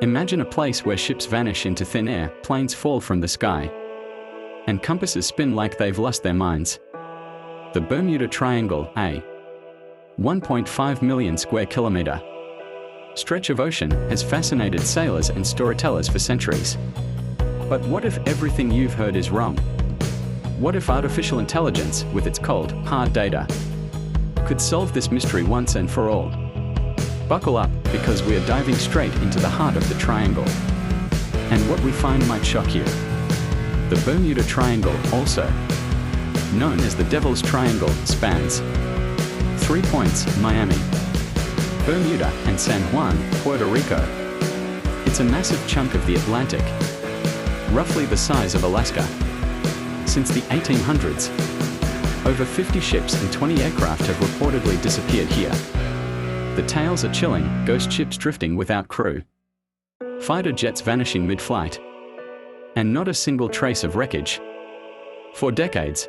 Imagine a place where ships vanish into thin air, planes fall from the sky, and compasses spin like they've lost their minds. The Bermuda Triangle, a 1.5 million square kilometer stretch of ocean, has fascinated sailors and storytellers for centuries. But what if everything you've heard is wrong? What if artificial intelligence, with its cold, hard data, could solve this mystery once and for all? Buckle up, because we are diving straight into the heart of the triangle. And what we find might shock you. The Bermuda Triangle, also known as the Devil's Triangle, spans 3 points: Miami, Bermuda, and San Juan, Puerto Rico. It's a massive chunk of the Atlantic, roughly the size of Alaska. Since the 1800s, over 50 ships and 20 aircraft have reportedly disappeared here. The tales are chilling: ghost ships drifting without crew, fighter jets vanishing mid-flight, and not a single trace of wreckage. For decades,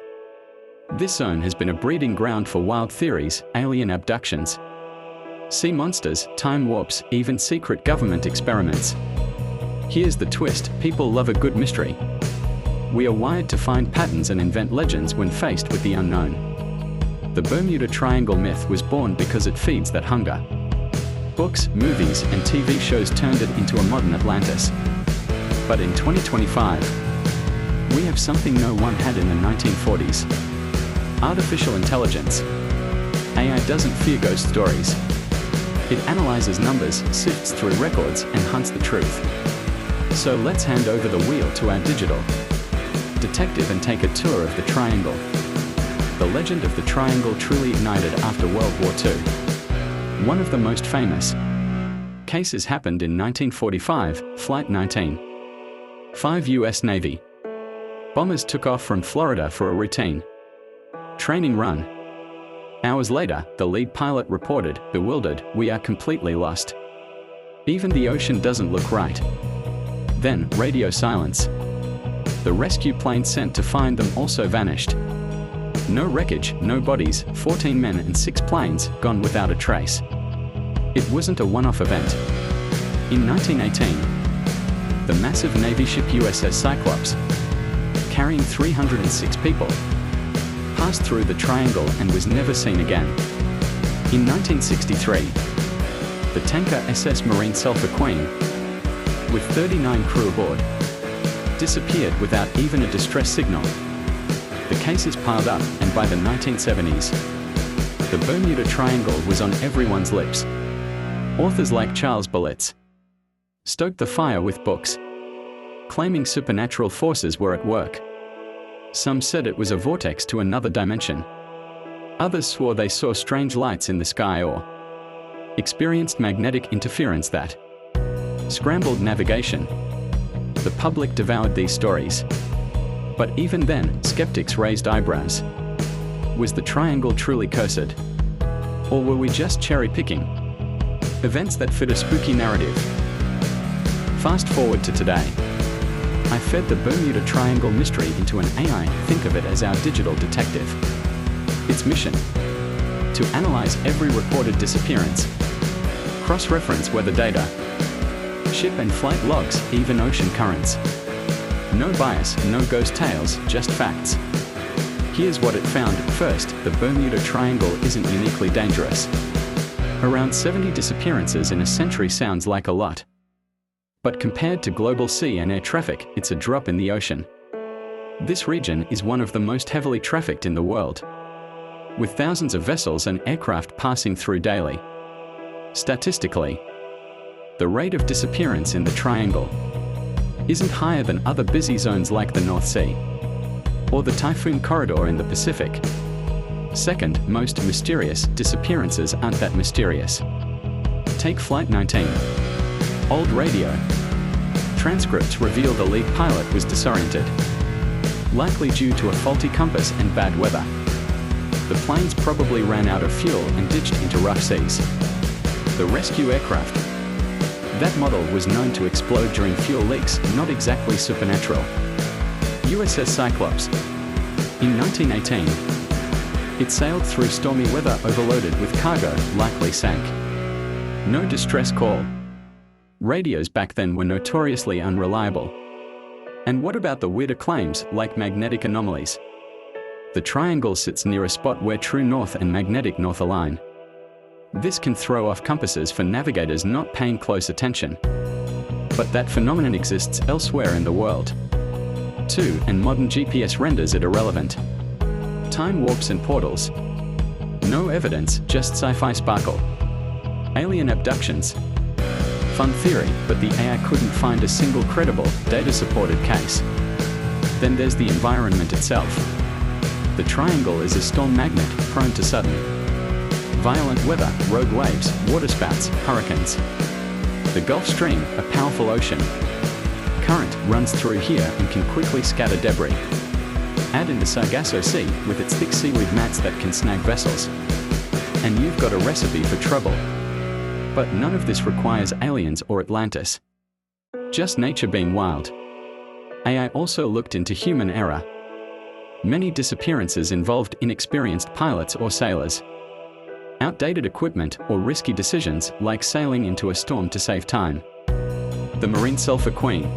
this zone has been a breeding ground for wild theories, alien abductions, sea monsters, time warps, even secret government experiments. Here's the twist: people love a good mystery. We are wired to find patterns and invent legends when faced with the unknown. The Bermuda Triangle myth was born because it feeds that hunger. Books, movies, and TV shows turned it into a modern Atlantis. But in 2025, we have something no one had in the 1940s. Artificial intelligence. AI doesn't fear ghost stories. It analyzes numbers, sifts through records, and hunts the truth. So let's hand over the wheel to our digital detective and take a tour of the triangle. The legend of the triangle truly ignited after World War II. One of the most famous cases happened in 1945, Flight 19. 5 U.S. Navy bombers took off from Florida for a routine training run. Hours later, the lead pilot reported, bewildered, "We are completely lost. Even the ocean doesn't look right." Then, radio silence. The rescue plane sent to find them also vanished. No wreckage, no bodies, 14 men and 6 planes gone without a trace. It wasn't a one-off event. In 1918, the massive Navy ship USS Cyclops, carrying 306 people, passed through the triangle and was never seen again. In 1963, the tanker SS Marine Sulphur Queen, with 39 crew aboard, disappeared without even a distress signal. The cases piled up, and by the 1970s, the Bermuda Triangle was on everyone's lips. Authors like Charles Berlitz stoked the fire with books, claiming supernatural forces were at work. Some said it was a vortex to another dimension. Others swore they saw strange lights in the sky or experienced magnetic interference that scrambled navigation. The public devoured these stories. But even then, skeptics raised eyebrows. Was the triangle truly cursed? Or were we just cherry-picking events that fit a spooky narrative? Fast forward to today. I fed the Bermuda Triangle mystery into an AI. Think of it as our digital detective. Its mission: to analyze every reported disappearance, cross-reference weather data, ship and flight logs, even ocean currents. No bias, no ghost tales, just facts. Here's what it found. First, the Bermuda Triangle isn't uniquely dangerous. Around 70 disappearances in a century sounds like a lot. But compared to global sea and air traffic, it's a drop in the ocean. This region is one of the most heavily trafficked in the world, with thousands of vessels and aircraft passing through daily. Statistically, the rate of disappearance in the triangle isn't higher than other busy zones like the North Sea or the Typhoon Corridor in the Pacific. Second, most mysterious disappearances aren't that mysterious. Take Flight 19. Old radio transcripts reveal the lead pilot was disoriented, likely due to a faulty compass and bad weather. The planes probably ran out of fuel and ditched into rough seas. The rescue aircraft, that model was known to explode during fuel leaks, not exactly supernatural. USS Cyclops. In 1918, it sailed through stormy weather overloaded with cargo, likely sank. No distress call. Radios back then were notoriously unreliable. And what about the weirder claims, like magnetic anomalies? The triangle sits near a spot where true north and magnetic north align. This can throw off compasses for navigators not paying close attention. But that phenomenon exists elsewhere in the world, too, and modern GPS renders it irrelevant. Time warps and portals. No evidence, just sci-fi sparkle. Alien abductions. Fun theory, but the AI couldn't find a single credible, data-supported case. Then there's the environment itself. The triangle is a storm magnet, prone to sudden, violent weather, rogue waves, waterspouts, hurricanes. The Gulf Stream, a powerful ocean current, runs through here and can quickly scatter debris. Add in the Sargasso Sea, with its thick seaweed mats that can snag vessels, and you've got a recipe for trouble. But none of this requires aliens or Atlantis. Just nature being wild. AI also looked into human error. Many disappearances involved inexperienced pilots or sailors, outdated equipment, or risky decisions like sailing into a storm to save time. The Marine Sulphur Queen.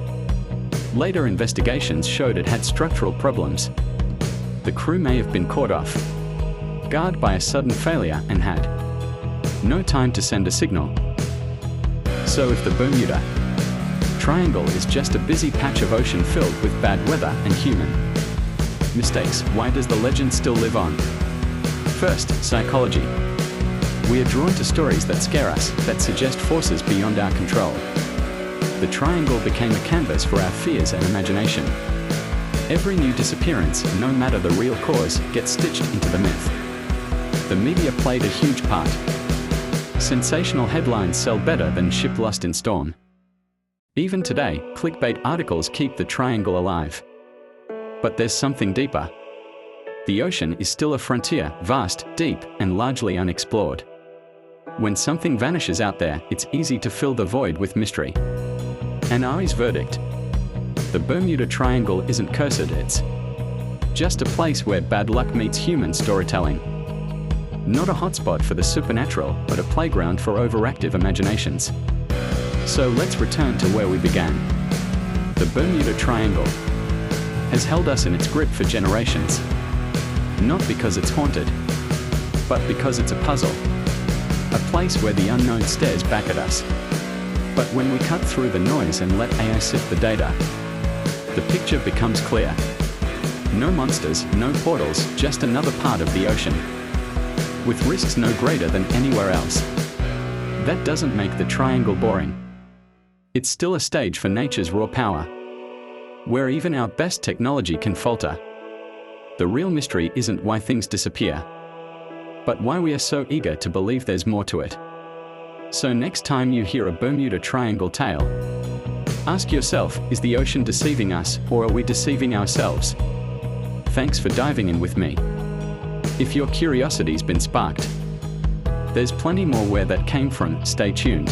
Later investigations showed it had structural problems. The crew may have been caught off guard by a sudden failure and had no time to send a signal. So if the Bermuda Triangle is just a busy patch of ocean filled with bad weather and human mistakes, why does the legend still live on? First, psychology. We are drawn to stories that scare us, that suggest forces beyond our control. The triangle became a canvas for our fears and imagination. Every new disappearance, no matter the real cause, gets stitched into the myth. The media played a huge part. Sensational headlines sell better than ship lost in storm. Even today, clickbait articles keep the triangle alive. But there's something deeper. The ocean is still a frontier, vast, deep, and largely unexplored. When something vanishes out there, it's easy to fill the void with mystery. An Ari's verdict. The Bermuda Triangle isn't cursed, it's just a place where bad luck meets human storytelling. Not a hotspot for the supernatural, but a playground for overactive imaginations. So let's return to where we began. The Bermuda Triangle has held us in its grip for generations. Not because it's haunted, but because it's a puzzle. A place where the unknown stares back at us. But when we cut through the noise and let AI sift the data, the picture becomes clear. No monsters, no portals, just another part of the ocean, with risks no greater than anywhere else. That doesn't make the triangle boring. It's still a stage for nature's raw power, where even our best technology can falter. The real mystery isn't why things disappear, but why we are so eager to believe there's more to it. So next time you hear a Bermuda Triangle tale, ask yourself, is the ocean deceiving us, or are we deceiving ourselves? Thanks for diving in with me. If your curiosity's been sparked, there's plenty more where that came from. Stay tuned.